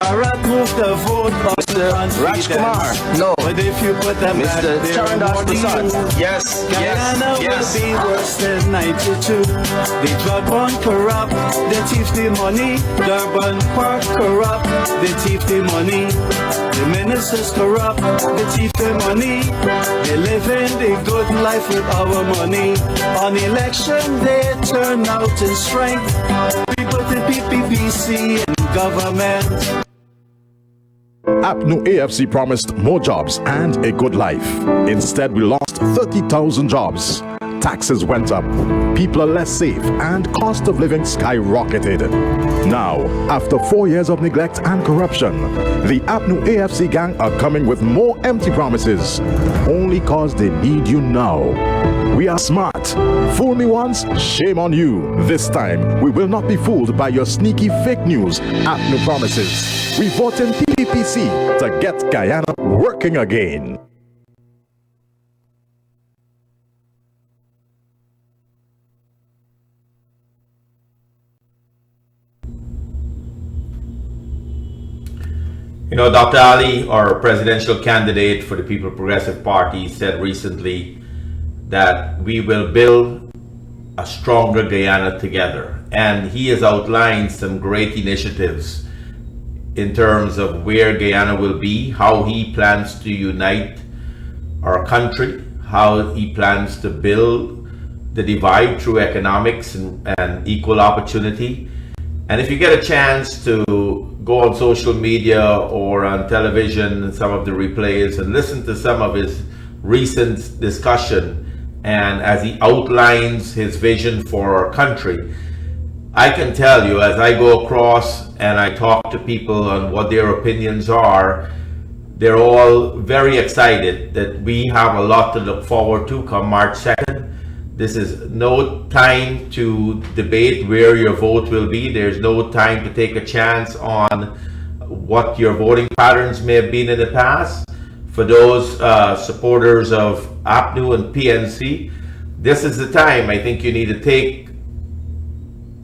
Move the vote, Mr. Rajkumar, no. But if you put them Mr. Charandas Prasad, yes, Guyana yes, will be worse than 92. The drug one corrupt, they thief the money. Durban Park corrupt, they thief the money. The ministers corrupt, they thief the money. They live in the good life with our money. On election day, turn out in strength. We put the PPPC in government. APNU AFC promised more jobs and a good life. Instead, we lost 30,000 jobs. Taxes went up, people are less safe, and cost of living skyrocketed. Now, after 4 years of neglect and corruption, the APNU AFC gang are coming with more empty promises, only cause they need you now. We are smart. Fool me once, shame on you. This time, we will not be fooled by your sneaky fake news APNU promises. We vote in PPPC to get Guyana working again. You know, Dr. Ali, our presidential candidate for the People Progressive Party, said recently that we will build a stronger Guyana together. And he has outlined some great initiatives in terms of where Guyana will be, how he plans to unite our country, how he plans to build the divide through economics and equal opportunity. And if you get a chance to go on social media or on television, some of the replays, and listen to some of his recent discussion, and as he outlines his vision for our country, I can tell you, as I go across and I talk to people on what their opinions are, they're all very excited that we have a lot to look forward to come March 2nd. This is no time to debate where your vote will be. There's no time to take a chance on what your voting patterns may have been in the past. For those supporters of APNU and PNC, this is the time I think you need to take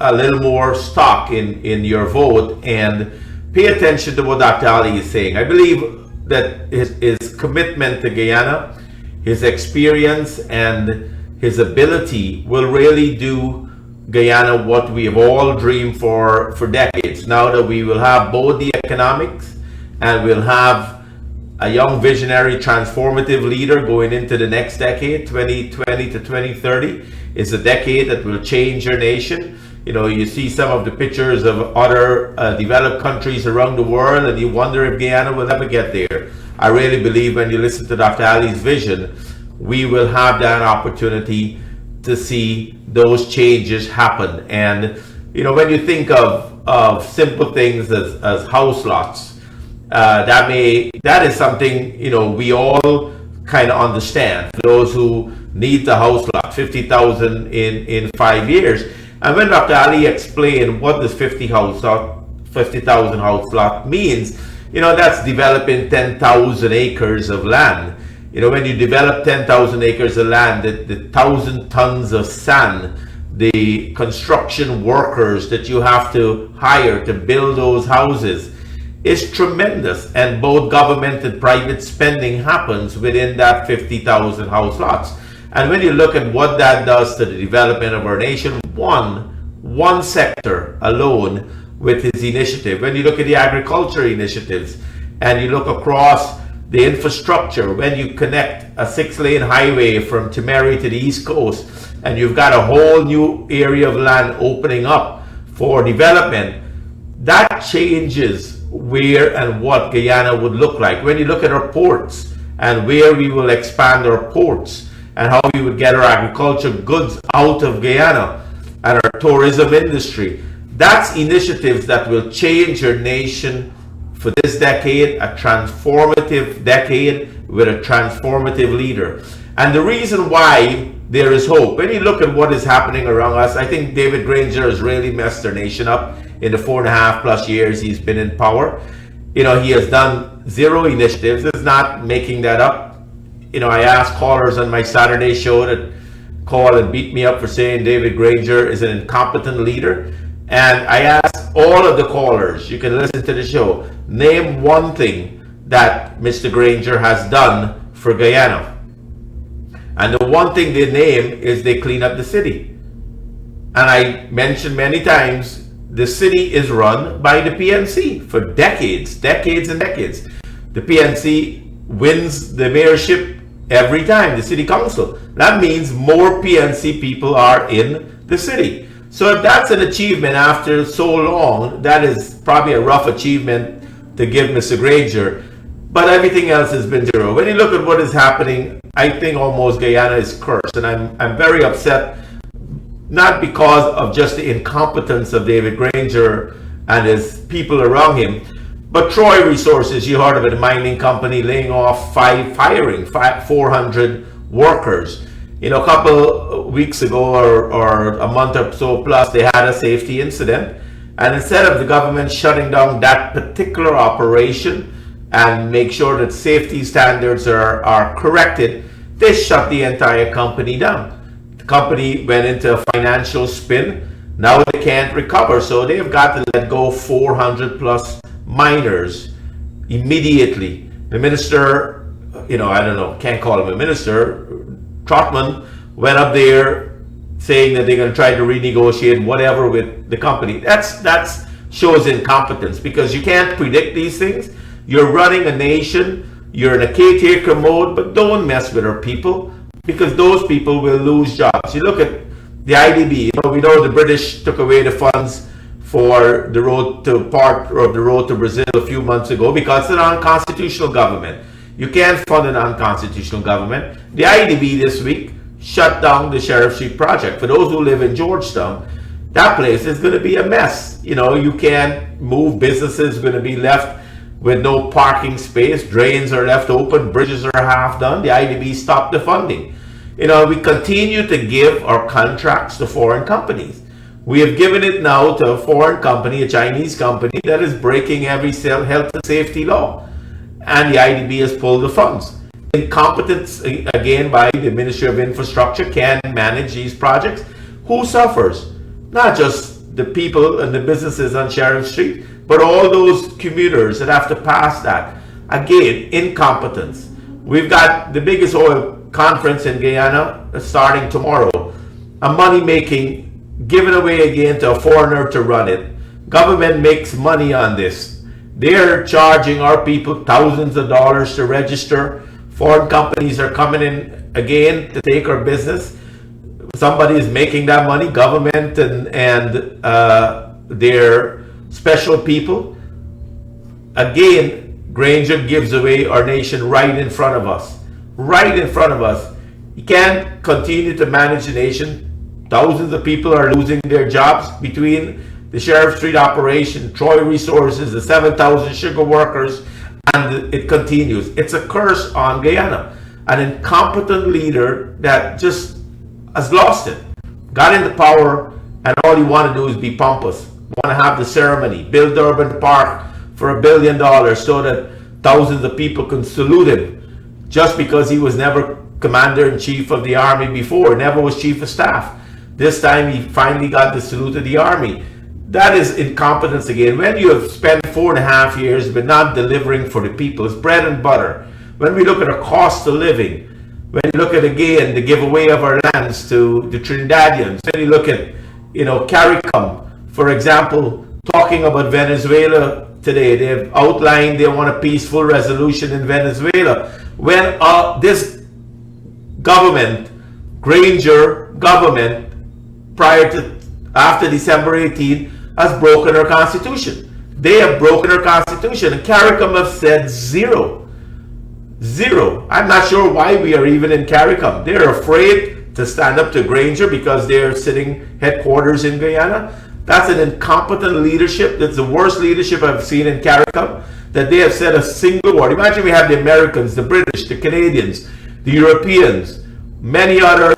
a little more stock in your vote and pay attention to what Dr. Ali is saying. I believe that his commitment to Guyana, his experience, and his ability will really do Guyana what we have all dreamed for decades. Now that we will have both the economics and we'll have a young visionary transformative leader going into the next decade, 2020 to 2030 is a decade that will change your nation. You know, you see some of the pictures of other developed countries around the world and you wonder if Guyana will ever get there. I really believe when you listen to Dr. Ali's vision, we will have that opportunity to see those changes happen. And you know, when you think of simple things as house lots, that is something, you know, we all kind of understand. For those who need the house lot, 50,000 in 5 years. And when Dr. Ali explained what this 50,000 house lot means, you know, that's developing 10,000 acres of land. You know, when you develop 10,000 acres of land, the 1,000 tons of sand, the construction workers that you have to hire to build those houses is tremendous. And both government and private spending happens within that 50,000 house lots. And when you look at what that does to the development of our nation, one sector alone with his initiative, when you look at the agriculture initiatives and you look across the infrastructure, when you connect a 6-lane highway from Timeri to the East Coast, and you've got a whole new area of land opening up for development, that changes where and what Guyana would look like. When you look at our ports and where we will expand our ports and how we would get our agriculture goods out of Guyana and our tourism industry, that's initiatives that will change your nation for this decade, a transformative decade with a transformative leader. And the reason why there is hope, when you look at what is happening around us, I think David Granger has really messed our nation up in the 4.5+ years he's been in power. You know, he has done 0 initiatives. It's not making that up. You know, I asked callers on my Saturday show that call and beat me up for saying David Granger is an incompetent leader. And I asked all of the callers, you can listen to the show, name one thing that Mr. Granger has done for Guyana. And the one thing they name is they clean up the city. And I mentioned many times, the city is run by the PNC for decades and decades. The PNC wins the mayorship every time, the city council. That means more PNC people are in the city. So if that's an achievement after so long, that is probably a rough achievement to give Mr. Granger. But everything else has been zero. When you look at what is happening, I think almost Guyana is cursed. And I'm very upset, not because of just the incompetence of David Granger and his people around him, but Troy Resources, you heard of it, a mining company laying off, firing 400 workers. You know, a couple weeks ago or a month or so plus, they had a safety incident. And instead of the government shutting down that particular operation and make sure that safety standards are corrected, they shut the entire company down. The company went into a financial spin. Now they can't recover. So they've got to let go 400 plus miners immediately. The minister, you know, I don't know, can't call him a minister, Trotman went up there saying that they're going to try to renegotiate whatever with the company. That shows incompetence, because you can't predict these things. You're running a nation, you're in a caretaker mode, but don't mess with our people, because those people will lose jobs. You look at the IDB, we know the British took away the funds for the road to part of the road to Brazil a few months ago because it's an unconstitutional government. You can't fund an unconstitutional government. The IDB this week shut down the Sheriff Street project. For those who live in Georgetown, that place is going to be a mess. You can't move. Businesses are going to be left with no parking space. Drains are left open. Bridges are half done. The IDB stopped the funding. We continue to give our contracts to foreign companies. We have given it now to a foreign company, a Chinese company, that is breaking every health and safety law. And the IDB has pulled the funds. Incompetence, again, by the Ministry of Infrastructure can manage these projects. Who suffers? Not just the people and the businesses on Sheriff Street, but all those commuters that have to pass that. Again, incompetence. We've got the biggest oil conference in Guyana starting tomorrow. A money-making, given away again to a foreigner to run it. Government makes money on this. They're charging our people thousands of dollars to register. Foreign companies are coming in again to take our business. Somebody is making that money, government and their special people. Again, Granger gives away our nation right in front of us. Right in front of us. You can't continue to manage the nation. Thousands of people are losing their jobs between the Sheriff Street operation, Troy Resources, the 7,000 sugar workers, and it continues. It's a curse on Guyana. An incompetent leader that just has lost it. Got into power, and all you want to do is be pompous. Want to have the ceremony, build Durban Park for $1 billion so that thousands of people can salute him, just because he was never commander-in-chief of the army before, never was chief of staff. This time he finally got the salute of the army. That is incompetence again. When you have spent 4.5 years but not delivering for the people, it's bread and butter. When we look at our cost of living, when you look at again the giveaway of our lands to the Trinidadians, when you look at CARICOM, for example, talking about Venezuela today, they've outlined they want a peaceful resolution in Venezuela. When this government, Granger government, after December 18, has broken our constitution. They have broken our constitution, and CARICOM have said zero. Zero. I'm not sure why we are even in CARICOM. They're afraid to stand up to Granger because they're sitting headquarters in Guyana. That's an incompetent leadership. That's the worst leadership I've seen in CARICOM, that they have said a single word. Imagine we have the Americans, the British, the Canadians, the Europeans, many other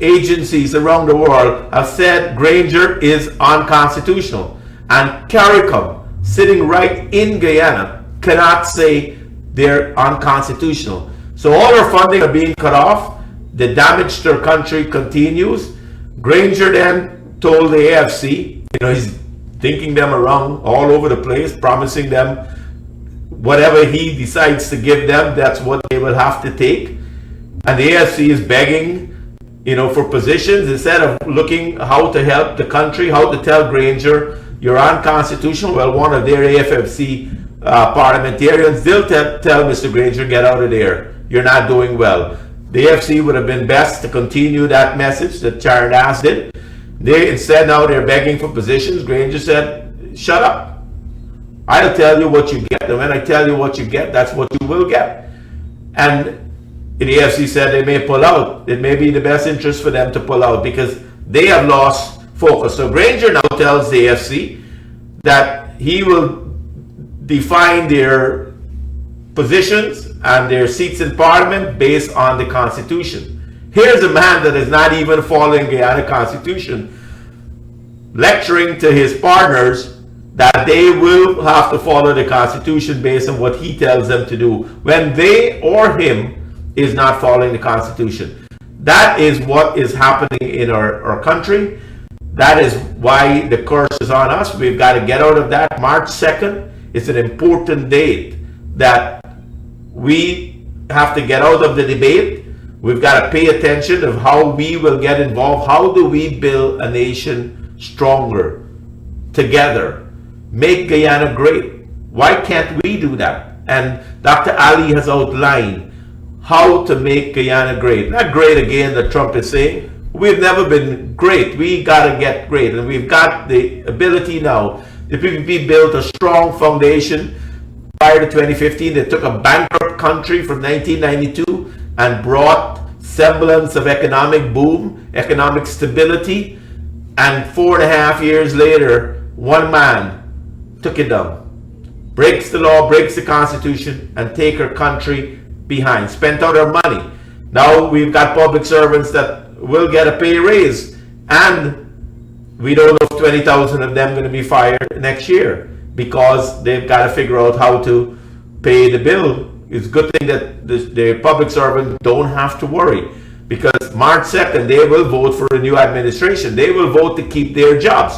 agencies around the world have said Granger is unconstitutional, and CARICOM, sitting right in Guyana, cannot say they're unconstitutional. So all our funding are being cut off. The damage to our country continues. Granger then told the AFC, He's thinking them around all over the place, promising them whatever he decides to give them, that's what they will have to take. And the AFC is begging, for positions instead of looking how to help the country, how to tell Granger, you're unconstitutional. Well, one of their AFFC parliamentarians, they'll tell Mr. Granger, get out of there. You're not doing well. The AFC would have been best to continue that message that Sharon Das did. Instead, now they're begging for positions. Granger said, shut up. I'll tell you what you get. And when I tell you what you get, that's what you will get. And the AFC said they may pull out. It may be the best interest for them to pull out because they have lost focus. So Granger now tells the AFC that he will define their positions and their seats in parliament based on the Constitution. Here's a man that is not even following Guyana Constitution, lecturing to his partners that they will have to follow the Constitution based on what he tells them to do, when they or him is not following the Constitution. That is what is happening in our country. That is why the curse is on us. We've got to get out of that. March 2nd is an important date that we have to get out of the debate. We've got to pay attention of how we will get involved. How do we build a nation stronger together? Make Guyana great. Why can't we do that? And Dr. Ali has outlined how to make Guyana great. Not great again that Trump is saying. We've never been great. We got to get great. And we've got the ability now. The PPP built a strong foundation. Prior to 2015, they took a bankrupt country from 1992 and brought semblance of economic boom, economic stability. And 4.5 years later, one man took it down, breaks the law, breaks the Constitution, and take our country behind. Spent out our money. Now we've got public servants that will get a pay raise, and we don't know if 20,000 of them are going to be fired next year because they've got to figure out how to pay the bill. It's a good thing that the public servants don't have to worry, because March 2nd they will vote for a new administration. They will vote to keep their jobs.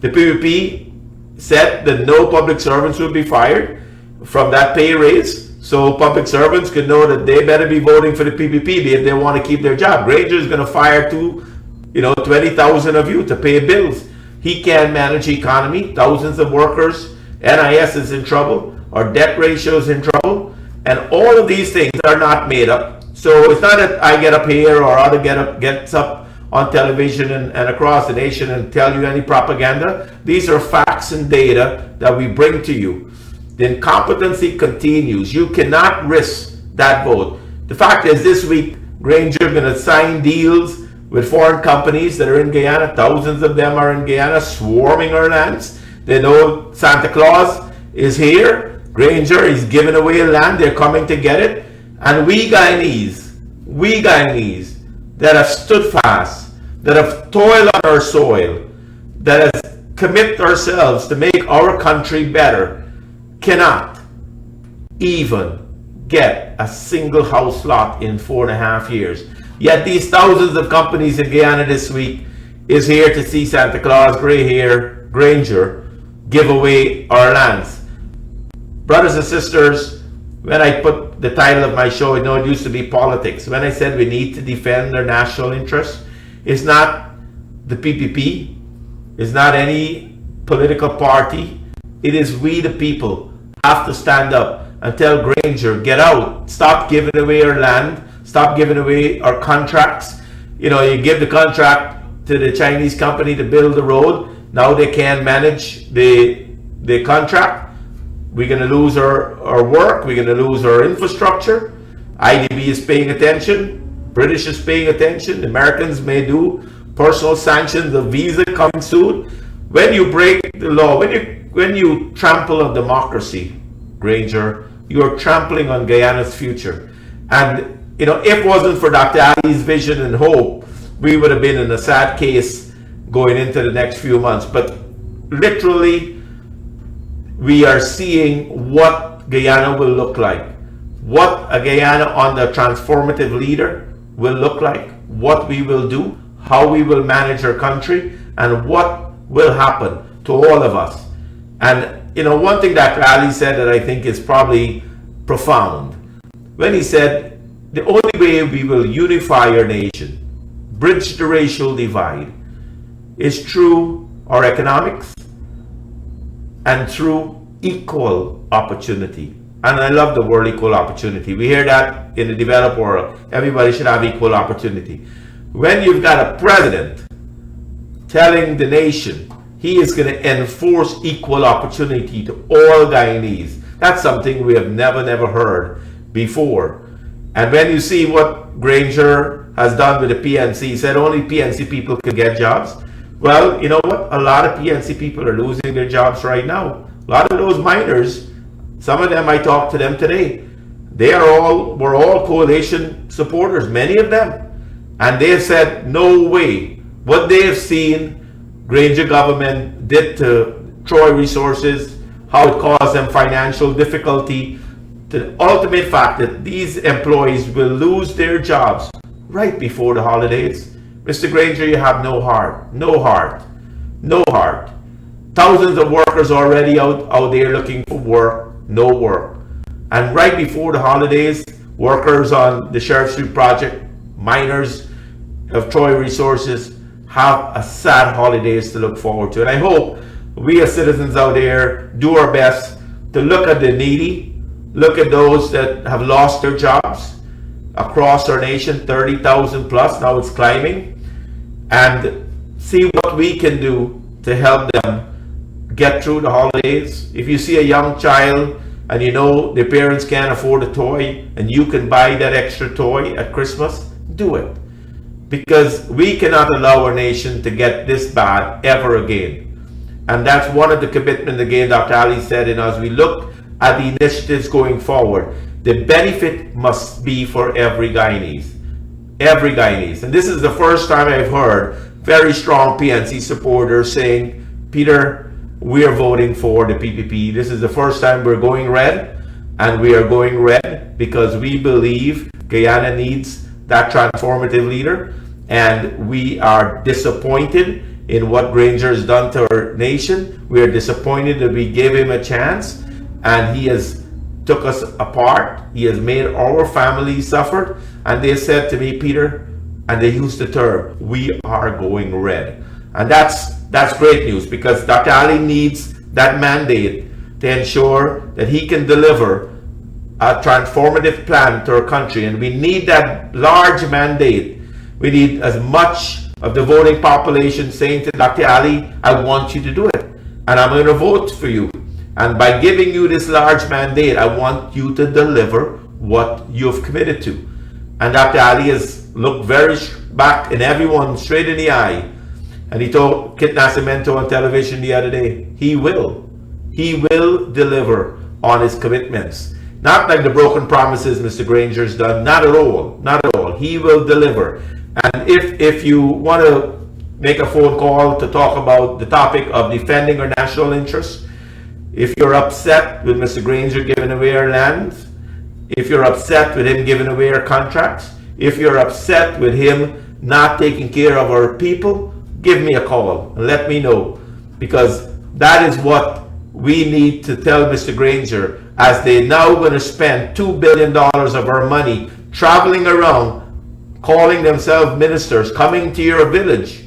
The PPP said that no public servants will be fired from that pay raise, so public servants can know that they better be voting for the PPP if they want to keep their job. Granger is going to fire 20,000 of you to pay bills. He can't manage the economy. Thousands of workers. NIS is in trouble. Our debt ratio is in trouble. And all of these things are not made up. So it's not that I get up here or other gets up on television and across the nation and tell you any propaganda. These are facts and data that we bring to you. The incompetency continues. You cannot risk that vote. The fact is, this week, Granger is going to sign deals with foreign companies that are in Guyana. Thousands of them are in Guyana, swarming our lands. They know Santa Claus is here. Granger is giving away land. They're coming to get it. And we Guyanese that have stood fast, that have toiled on our soil, that have commit ourselves to make our country better, cannot even get a single house lot in 4.5 years. Yet these thousands of companies in Guyana this week is here to see Santa Claus, gray hair, Granger, give away our lands. Brothers and sisters, when I put the title of my show, it used to be politics. When I said we need to defend our national interests, it's not the PPP, it's not any political party. It is we the people have to stand up and tell Granger, get out, stop giving away our land, stop giving away our contracts. You give the contract to the Chinese company to build the road. Now they can't manage the contract. We're going to lose our work. We're going to lose our infrastructure. IDB is paying attention. British is paying attention. The Americans may do personal sanctions of visa coming soon. When you break the law, when you trample on democracy, Granger, you are trampling on Guyana's future. And if it wasn't for Dr. Ali's vision and hope, we would have been in a sad case going into the next few months. But literally, we are seeing what Guyana will look like, what a Guyana under a transformative leader will look like, what we will do, how we will manage our country, and what will happen to all of us. And one thing Dr. Ali said that I think is probably profound, when he said, the only way we will unify our nation, bridge the racial divide, is through our economics and through equal opportunity. And I love the word equal opportunity. We hear that in the developed world. Everybody should have equal opportunity. When you've got a president telling the nation he is going to enforce equal opportunity to all Guyanese, that's something we have never heard before. And when you see what Granger has done with the PNC, he said only PNC people can get jobs. Well, you know what? A lot of PNC people are losing their jobs right now. A lot of those miners, some of them, I talked to them today. Were all coalition supporters, many of them. And they have said, no way. What they have seen Granger government did to Troy Resources, how it caused them financial difficulty, the ultimate fact that these employees will lose their jobs right before the holidays. Mr. Granger, you have no heart, no heart, no heart. Thousands of workers already out there looking for work, no work. And right before the holidays, workers on the Sheriff Street project, miners of Troy Resources, have a sad holidays to look forward to. And I hope we as citizens out there do our best to look at the needy, look at those that have lost their jobs across our nation, 30,000 plus, now it's climbing, and see what we can do to help them get through the holidays. If you see a young child and you know their parents can't afford a toy and you can buy that extra toy at Christmas, do it. Because we cannot allow our nation to get this bad ever again. And that's one of the commitments, again, Dr. Ali said, and as we look at the initiatives going forward, the benefit must be for every Guyanese. Every Guyanese. And this is the first time I've heard very strong PNC supporters saying, Peter, we are voting for the PPP. This is the first time we're going red, and we are going red because we believe Guyana needs that transformative leader, and we are disappointed in what Granger has done to our nation. We are disappointed that we gave him a chance, and he has took us apart. He has made our family suffer. And they said to me, Peter, and they used the term, we are going red. And that's great news, because Dr. Ali needs that mandate to ensure that he can deliver a transformative plan to our country. And we need that large mandate. We need as much of the voting population saying to Dr. Ali, I want you to do it, and I'm going to vote for you. And by giving you this large mandate, I want you to deliver what you've committed to. And Dr. Ali has looked very back in everyone straight in the eye, and he told Kit Nascimento on television the other day, he will deliver on his commitments. Not like the broken promises Mr. Granger's done, not at all, not at all. He will deliver. And if you want to make a phone call to talk about the topic of defending our national interests, if you're upset with Mr. Granger giving away our lands, if you're upset with him giving away our contracts, if you're upset with him not taking care of our people, give me a call and let me know, because that is what we need to tell Mr. Granger, as they now going to spend $2 billion of our money traveling around, calling themselves ministers, coming to your village.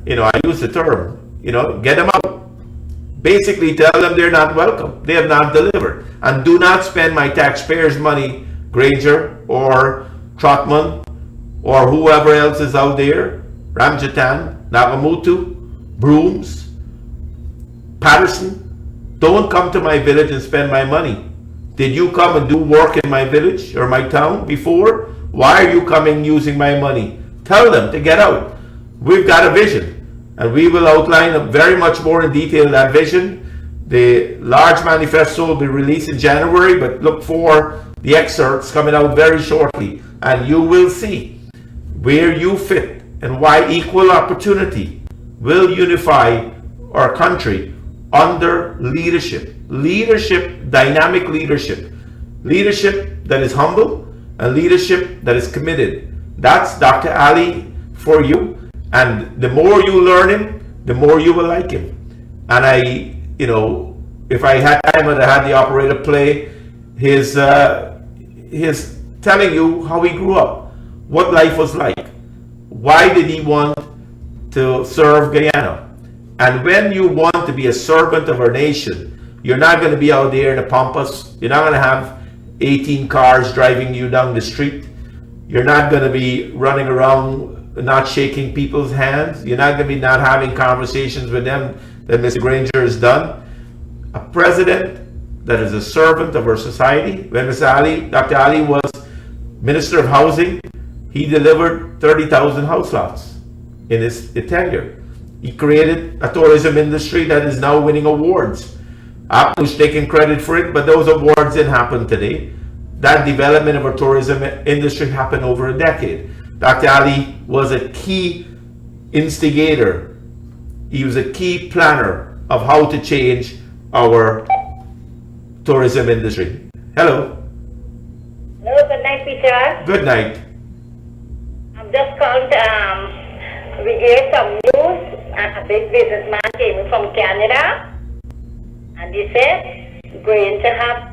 I use the term, get them out. Basically tell them they're not welcome. They have not delivered. And do not spend my taxpayers' money, Granger or Trotman or whoever else is out there, Ramjatan, Nagamutu, Brooms, Patterson. Don't come to my village and spend my money. Did you come and do work in my village or my town before? Why are you coming using my money? Tell them to get out. We've got a vision, and we will outline very much more in detail that vision. The large manifesto will be released in January, but look for the excerpts coming out very shortly, and you will see where you fit and why equal opportunity will unify our country under leadership, dynamic leadership that is humble and leadership that is committed. That's Dr. Ali for you. And the more you learn him, the more you will like him. And if I had time and I had the operator play his telling you how he grew up, what life was like, why did he want to serve Guyana. And when you want to be a servant of our nation, you're not going to be out there in the pampas. You're not going to have 18 cars driving you down the street. You're not going to be running around not shaking people's hands. You're not going to be not having conversations with them that Mr. Granger has done. A president that is a servant of our society. When Dr. Ali was Minister of Housing, he delivered 30,000 house lots in his tenure. He created a tourism industry that is now winning awards. Apnu's taking credit for it, but those awards didn't happen today. That development of our tourism industry happened over a decade. Dr. Ali was a key instigator. He was a key planner of how to change our tourism industry. Hello. Hello, good night, Peter. Good night. I'm just calling to relay some news. A big businessman came in from Canada, and he said he's going to have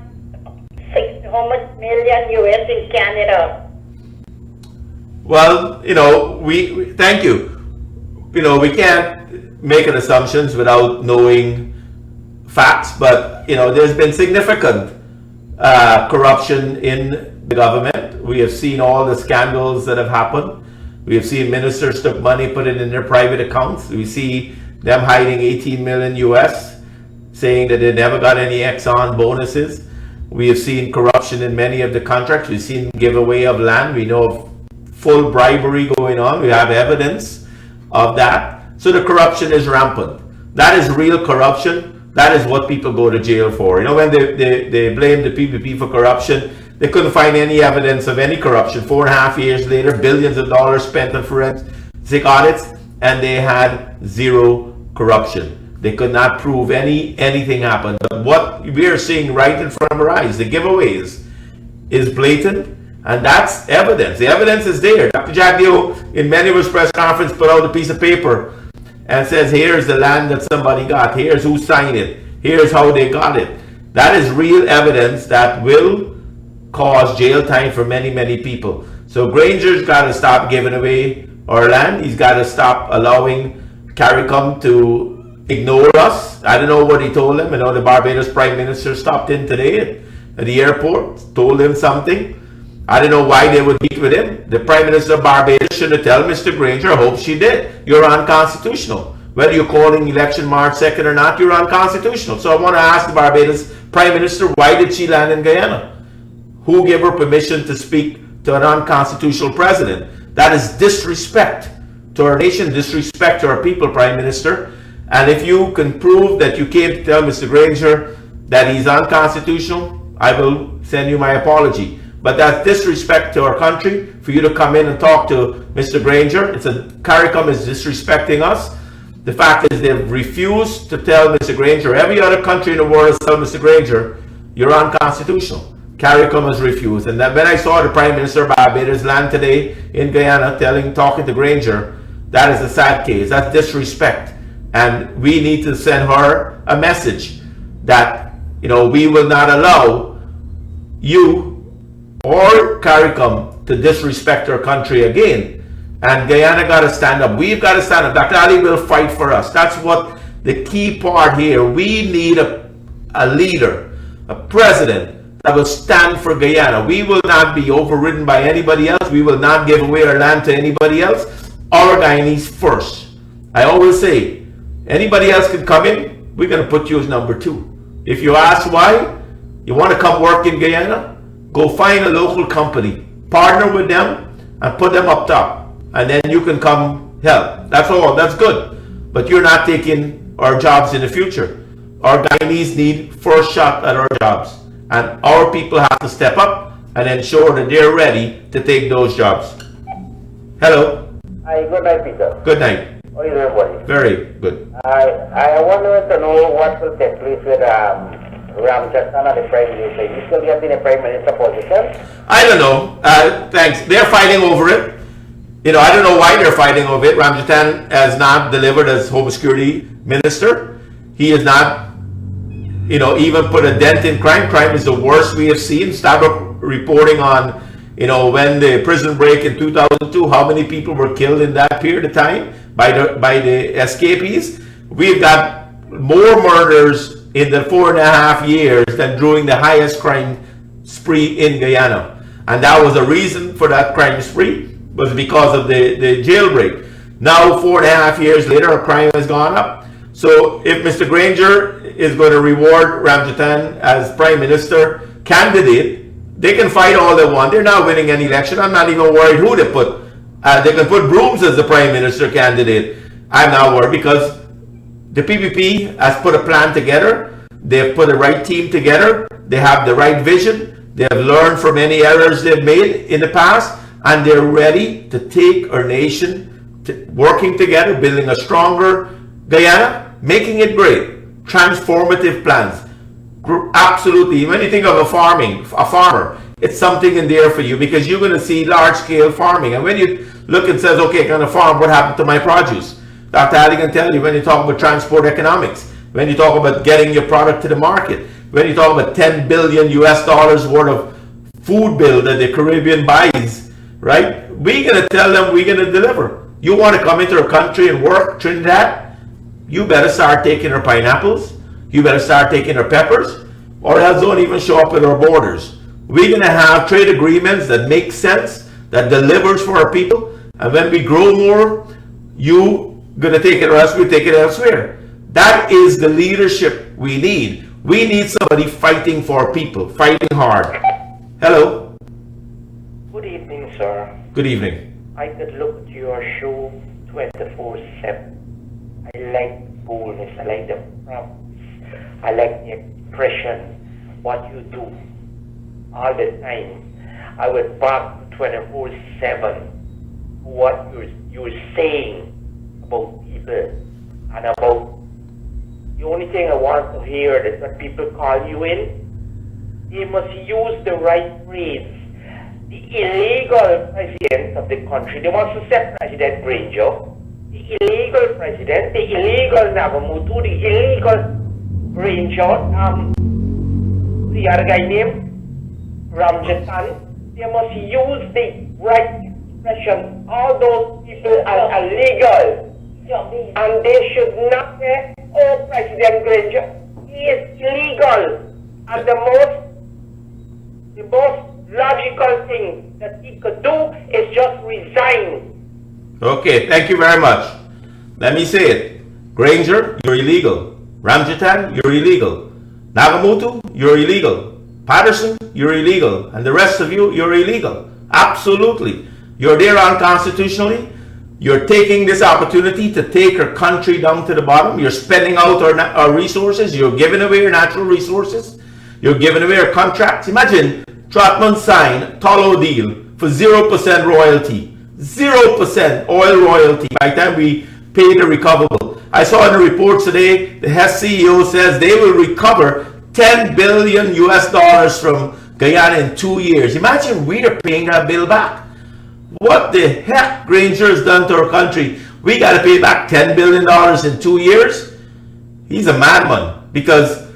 how much million US in Canada. Well, we thank you. We can't make an assumptions without knowing facts, but there's been significant corruption in the government. We have seen all the scandals that have happened. We have seen ministers took money, put it in their private accounts. We see them hiding 18 million US, saying that they never got any Exxon bonuses. We have seen corruption in many of the contracts. We've seen giveaway of land. We know of full bribery going on. We have evidence of that. So the corruption is rampant. That is real corruption. That is what people go to jail for. When they blame the PPP for corruption, they couldn't find any evidence of any corruption. 4.5 years later, billions of dollars spent on forensic audits, and they had zero corruption. They could not prove anything happened. But what we are seeing right in front of our eyes, the giveaways, is blatant, and that's evidence. The evidence is there. Dr. Jagdeo, in many of his press conferences, put out a piece of paper and says, here's the land that somebody got. Here's who signed it. Here's how they got it. That is real evidence that will cause jail time for many, many people. So Granger's got to stop giving away our land. He's got to stop allowing CARICOM to ignore us. I don't know what he told them. The Barbados Prime Minister stopped in today at the airport, told him something. I don't know why they would meet with him. The Prime Minister of Barbados should have told Mr. Granger, I hope she did. You're unconstitutional. Whether you're calling election March 2nd or not, you're unconstitutional. So I want to ask the Barbados Prime Minister, why did she land in Guyana? Who gave her permission to speak to an unconstitutional president? That is disrespect to our nation, disrespect to our people, Prime Minister. And if you can prove that you came to tell Mr. Granger that he's unconstitutional, I will send you my apology. But that's disrespect to our country for you to come in and talk to Mr. Granger. CARICOM is disrespecting us. The fact is they've refused to tell Mr. Granger. Every other country in the world has told Mr. Granger, you're unconstitutional. CARICOM has refused. And then when I saw the Prime Minister of Barbados land today in Guyana talking to Granger, that is a sad case. That's disrespect. And we need to send her a message that, we will not allow you or CARICOM to disrespect our country again. And Guyana got to stand up. We've got to stand up. Dr. Ali will fight for us. That's what the key part here. We need a leader, a president that will stand for Guyana. We will not be overridden by anybody else. We will not give away our land to anybody else. Our Guyanese first. I always say, anybody else can come in, we're going to put you as number 2. If you ask why, you want to come work in Guyana, go find a local company, partner with them, and put them up top. And then you can come help. That's all. That's good. But you're not taking our jobs in the future. Our Guyanese need first shot at our jobs. And our people have to step up and ensure that they're ready to take those jobs. Hello. Hi, good night, Peter. Good night. How are you doing, buddy? Very good. I wanted to know what will take place with Ramsaroop and the Prime Minister. You still getting a Prime Minister position? I don't know. Thanks. They're fighting over it. I don't know why they're fighting over it. Ramjatan has not delivered as Home Security Minister. He has not, even put a dent in crime. Crime is the worst we have seen. Start reporting on, when the prison break in 2002, how many people were killed in that period of time by the escapees. We've got more murders in the 4.5 years than during the highest crime spree in Guyana. And that was a reason for that crime spree, was because of the jailbreak. Now, 4.5 years later, our crime has gone up. So if Mr. Granger is going to reward Ramjatan as Prime Minister candidate, they can fight all they want. They're not winning an election. I'm not even worried who they put. They can put Brooms as the Prime Minister candidate. I'm not worried because the PPP has put a plan together. They've put the right team together. They have the right vision. They have learned from any errors they've made in the past. And they're ready to take our nation working together, building a stronger Guyana, making it great. Transformative plans. Absolutely. When you think of a farmer, it's something in there for you because you're going to see large-scale farming. And when you look and says, okay, kind of farm, what happened to my produce? Dr. Ali can tell you when you talk about transport economics, when you talk about getting your product to the market, when you talk about $10 billion worth of food bill that the Caribbean buys, right? We're going to tell them we're going to deliver. You want to come into our country and work, Trinidad? You better start taking our pineapples. You better start taking our peppers, or else don't even show up at our borders. We're going to have trade agreements that make sense, that delivers for our people. And when we grow more, you going to take it or else we take it elsewhere. That is the leadership we need. We need somebody fighting for people, fighting hard. Hello. Good evening, sir. Good evening. I could look at your show 24/7. I like the boldness, I like the promise, I like the expression, what you do all the time. I would back 24/7 what you're saying about people and about the only thing I want to hear is when people call you in, they must use the right phrase. The illegal president of the country, they want to say President Granger, the illegal president, the illegal Navamutu, the illegal Granger, the other guy named Ramjatan, they must use the right expression. All those people are illegal. And they should not say, oh, President Granger, he is illegal. And the most logical thing that he could do is just resign. Okay, thank you very much. Let me say it. Granger, you're illegal. Ramjatan, you're illegal. Nagamutu, you're illegal. Patterson, you're illegal. And the rest of you, you're illegal. Absolutely. You're there unconstitutionally. You're taking this opportunity to take our country down to the bottom. You're spending out our resources. You're giving away your natural resources. You're giving away our contracts. Imagine Trotman signed a Tolo deal for 0% royalty. 0% oil royalty by the time we pay the recoverable. I saw in the reports today, the Hess CEO says they will recover $10 billion from Guyana in 2 years. Imagine we're paying that bill back. What the heck Granger has done to our country? We got to pay back $10 billion in 2 years? He's a madman because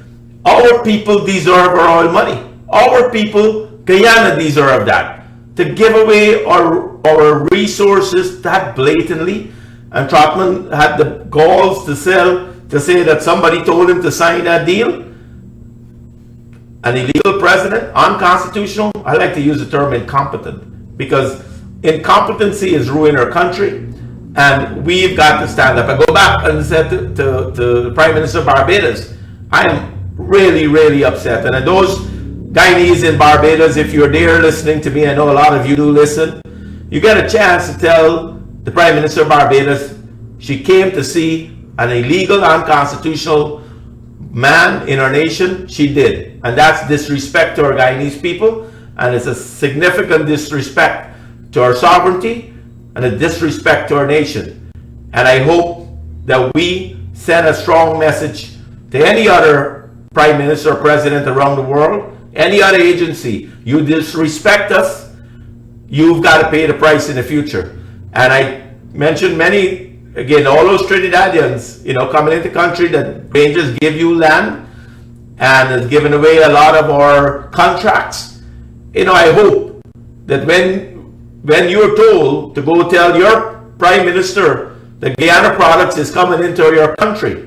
our people deserve our oil money. Our people, Guyana, deserve that. To give away our resources that blatantly, and Trotman had the galls to say that somebody told him to sign that deal. An illegal president, unconstitutional. I like to use the term incompetent because incompetency is ruining our country, and we've got to stand up. I go back and said to the Prime Minister of Barbados, I am really, really upset. And those Guyanese in Barbados, if you're there listening to me, I know a lot of you do listen, you get a chance to tell the Prime Minister of Barbados she came to see an illegal, unconstitutional man in our nation. She did. And that's disrespect to our Guyanese people, and it's a significant disrespect to our sovereignty and a disrespect to our nation. And I hope that we send a strong message to any other Prime Minister or President around the world, any other agency. You disrespect us, you've got to pay the price in the future. And I mentioned many, again, all those Trinidadians, coming into the country, that Rangers give you land and has given away a lot of our contracts. I hope that when you're told to go tell your Prime Minister that Guyana Products is coming into your country,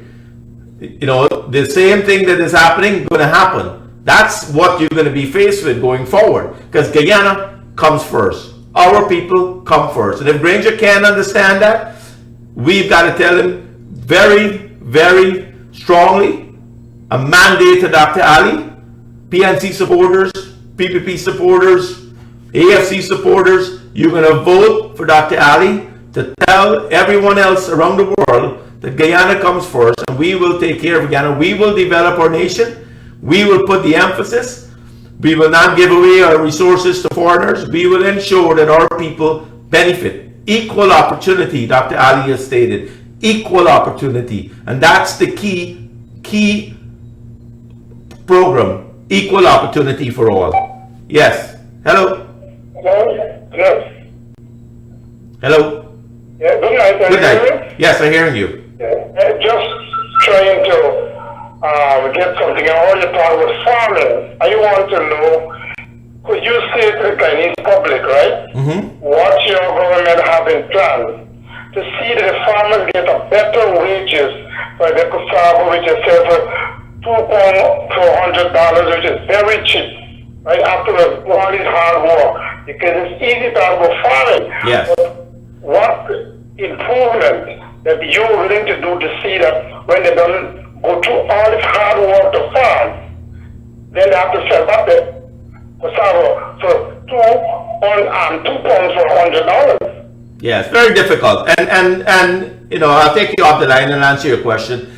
the same thing that is happening going to happen. That's what you're going to be faced with going forward, because Guyana comes first. Our people come first. And if Granger can't understand that, we've got to tell him very, very strongly, a mandate to Dr. Ali, PNC supporters, PPP supporters, AFC supporters, you're going to vote for Dr. Ali to tell everyone else around the world that Guyana comes first, and we will take care of Guyana. We will develop our nation. We will put the emphasis. We will not give away our resources to foreigners. We will ensure that our people benefit. Equal opportunity, Dr. Ali has stated. Equal opportunity. And that's the key program. Equal opportunity for all. Yes. Hello? Hello? Yes. Hello? Yeah, good night. Good night. Yes, I'm hearing you. Just trying to get something. I already talked about farming. I want to know, could you say to the Chinese public, right, what your government have in plan to see that the farmers get a better wages for the cassava, which is set for $2,400, which is very cheap, right, after all this hard work, because it's easy to have a farming. Yes. But what improvement that you're willing to do to see that when they don't go through all this hard work to farm, then they have to sell back the cassava for $2,400. Yes, very difficult. And I'll take you off the line and answer your question.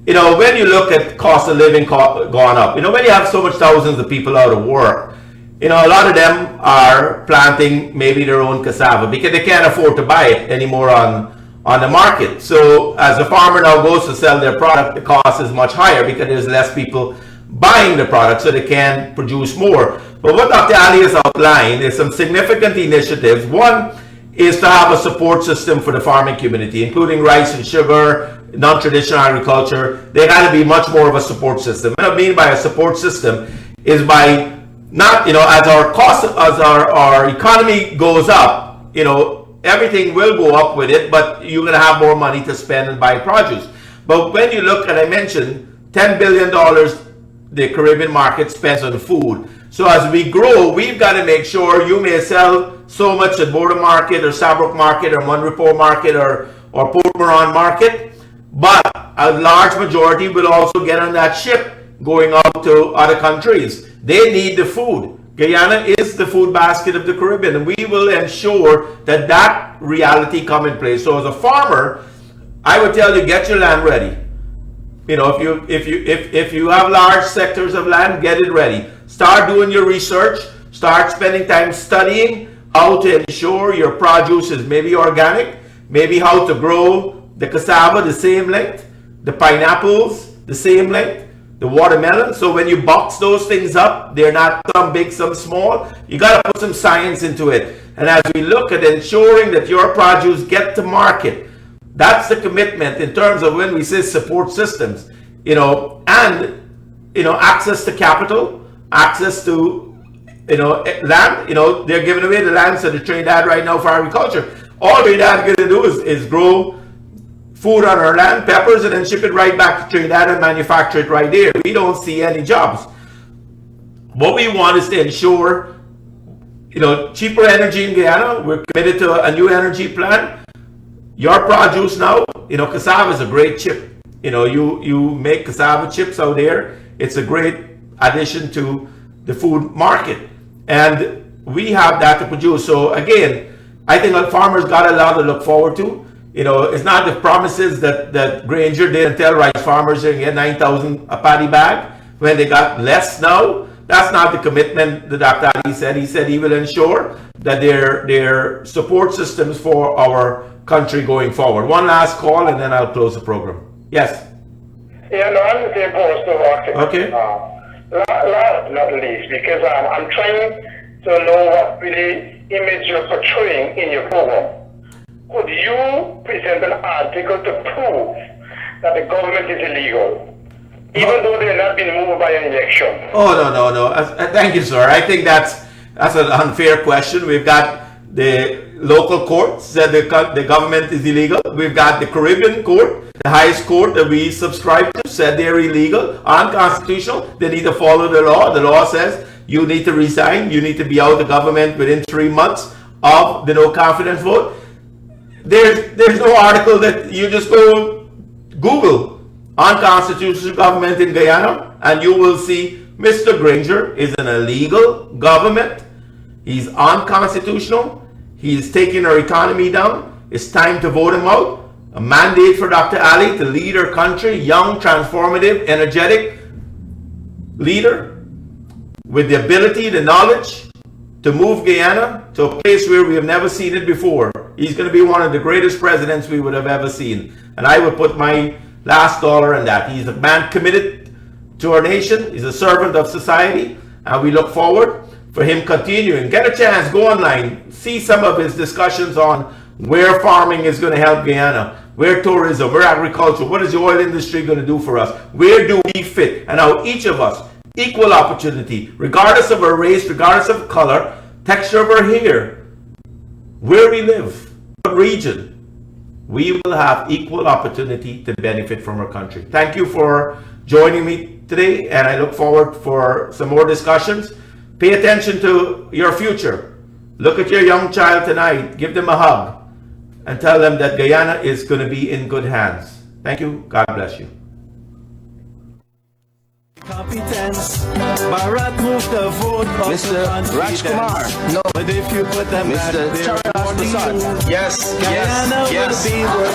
When you look at cost of living gone up, when you have so much thousands of people out of work, a lot of them are planting maybe their own cassava because they can't afford to buy it anymore on the market. So as a farmer now goes to sell their product, the cost is much higher because there's less people buying the product, so they can produce more. But what Dr. Ali has outlined is some significant initiatives. One is to have a support system for the farming community, including rice and sugar, non-traditional agriculture. They got to be much more of a support system. What I mean by a support system is by not, as our cost, as our economy goes up, everything will go up with it, but you're going to have more money to spend and buy produce. But when you look at, I mentioned, $10 billion the Caribbean market spends on food. So as we grow, we've got to make sure you may sell so much at Border Market or Sabrok Market or Monrepo Market or Port Moran Market, but a large majority will also get on that ship going out to other countries. They need the food. Guyana is the food basket of the Caribbean, and we will ensure that that reality come in place. So as a farmer, I would tell you, get your land ready. If you have large sectors of land, get it ready. Start doing your research. Start spending time studying how to ensure your produce is maybe organic, maybe how to grow the cassava the same length, the pineapples the same length, the watermelon. So when you box those things up, they're not some big, some small. You got to put some science into it. And as we look at ensuring that your produce get to market, that's the commitment in terms of when we say support systems, and access to capital, access to land. They're giving away the lands to the Trinidad right now for agriculture. All Trinidad is going to do is grow food on our land, peppers, and then ship it right back to Trinidad and manufacture it right there. We don't see any jobs. What we want is to ensure, cheaper energy in Guyana. We're committed to a new energy plan. Your produce now, cassava is a great chip. You make cassava chips out there. It's a great addition to the food market. And we have that to produce. So again, I think our farmers got a lot to look forward to. It's not the promises that Granger did and tell rice farmers they get 9,000 a paddy bag when they got less now. That's not the commitment that Dr. Ali said. He said he will ensure that there support systems for our country going forward. One last call and then I'll close the program. Yes. Yeah, no, I'm the same person. Okay. Last but not least, because I'm trying to know what really image you're portraying in your program. could you present an article to prove that the government is illegal, even though they're not being moved by an election? Oh, no. Thank you, sir. I think that's an unfair question. We've got the local court said the government is illegal. We've got the Caribbean court, the highest court that we subscribe to, said they're illegal, unconstitutional. They need to follow the law. The law says you need to resign. You need to be out of the government within 3 months of the no confidence vote. There's no article that you just go Google unconstitutional government in Guyana and you will see Mr. Granger is an illegal government. He's unconstitutional. He's taking our economy down. It's time to vote him out. A mandate for Dr. Ali to lead our country, young, transformative, energetic leader with the ability, the knowledge to move Guyana to a place where we have never seen it before. He's going to be one of the greatest presidents we would have ever seen. And I would put my last dollar in that. He's a man committed to our nation. He's a servant of society. And we look forward for him continuing. Get a chance, go online, see some of his discussions on where farming is going to help Guyana, where tourism, where agriculture, what is the oil industry going to do for us, where do we fit, and how each of us, equal opportunity, regardless of our race, regardless of color, texture of our hair, where we live, what region, we will have equal opportunity to benefit from our country. Thank you for joining me today, and I look forward for some more discussions. Pay attention to your future. Look at your young child tonight. Give them a hug and tell them that Guyana is going to be in good hands. Thank you. God bless you. Competence. Bharat moved the vote of Mr. the confidence. Rajkumar, no. But if you put them back Mr. there, Charles Prasad, yes, Guyana yes, will be worse.